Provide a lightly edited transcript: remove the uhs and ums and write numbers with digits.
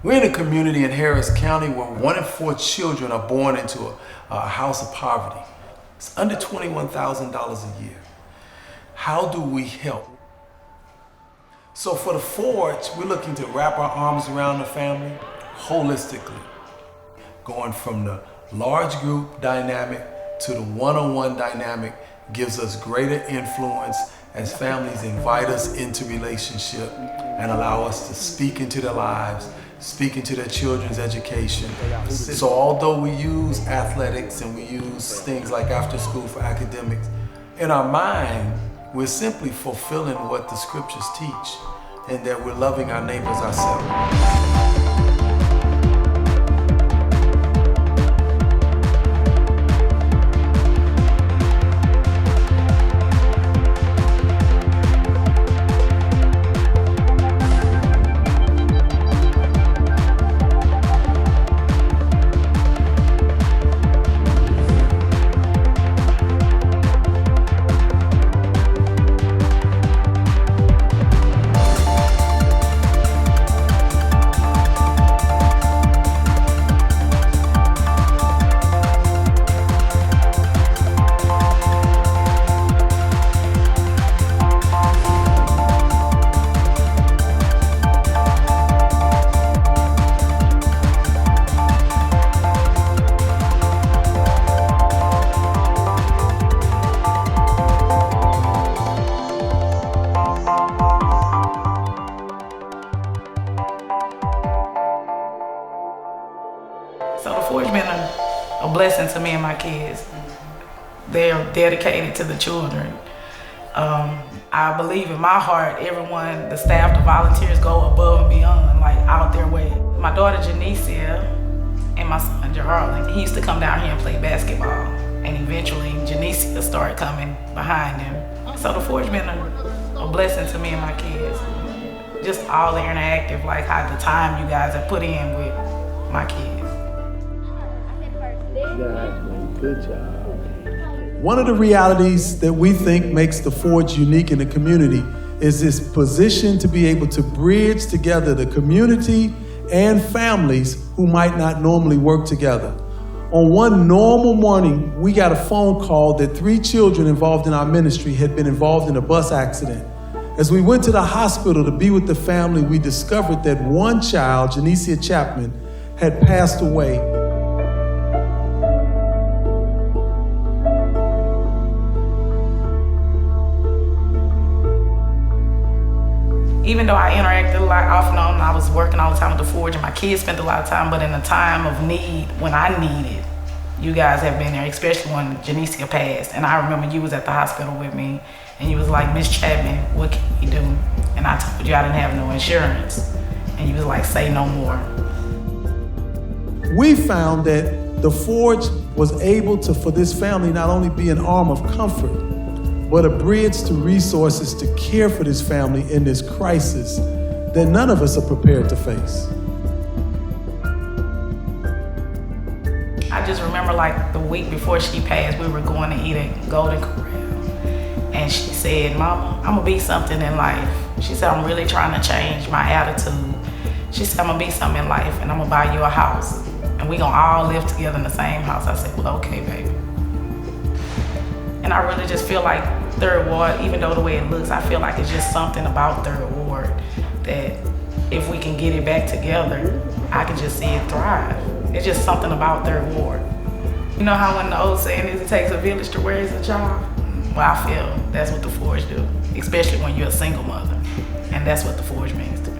We're in a community in Harris County where 1 in 4 children are born into a house of poverty. It's under $21,000 a year. How do we help? So for the Forge, we're looking to wrap our arms around the family holistically, going from the large group dynamic to the one-on-one dynamic gives us greater influence as families invite us into relationship and allow us to speak into their lives, speak into their children's education. So although we use athletics and we use things like after school for academics, in our mind, we're simply fulfilling what the scriptures teach and that we're loving our neighbors ourselves. So the Forge been a blessing to me and my kids. They're dedicated to the children. I believe in my heart, everyone, the staff, the volunteers go above and beyond, like out their way. My daughter Janicia and my son Jarrell, he used to come down here and play basketball. And eventually Janicia started coming behind him. So the Forge been a blessing to me and my kids. Just all the interactive, like how the time you guys have put in with my kids. Good job. One of the realities that we think makes the Forge unique in the community is this position to be able to bridge together the community and families who might not normally work together. On one normal morning, we got a phone call that 3 children involved in our ministry had been involved in a bus accident. As we went to the hospital to be with the family, we discovered that one child, Janicia Chapman, had passed away. Even though I interacted a lot off and on, I was working all the time with the Forge and my kids spent a lot of time, but in a time of need, when I needed, you guys have been there, especially when Janicia passed. And I remember you was at the hospital with me and you was like, Miss Chapman, what can we do? And I told you I didn't have no insurance. And you was like, say no more. We found that the Forge was able to, for this family, not only be an arm of comfort, but a bridge to resources to care for this family in this crisis that none of us are prepared to face. I just remember like the week before she passed, we were going to eat at Golden Corral. And she said, Mama, I'm gonna be something in life. She said, I'm really trying to change my attitude. She said, I'm gonna be something in life and I'm gonna buy you a house. And we gonna all live together in the same house. I said, well, okay, baby. And I really just feel like Third Ward, even though the way it looks, I feel like it's just something about Third Ward that if we can get it back together, I can just see it thrive. It's just something about Third Ward. You know how when the old saying is it takes a village to raise a child? Well, I feel that's what the Forge do, especially when you're a single mother. And that's what the Forge means to me.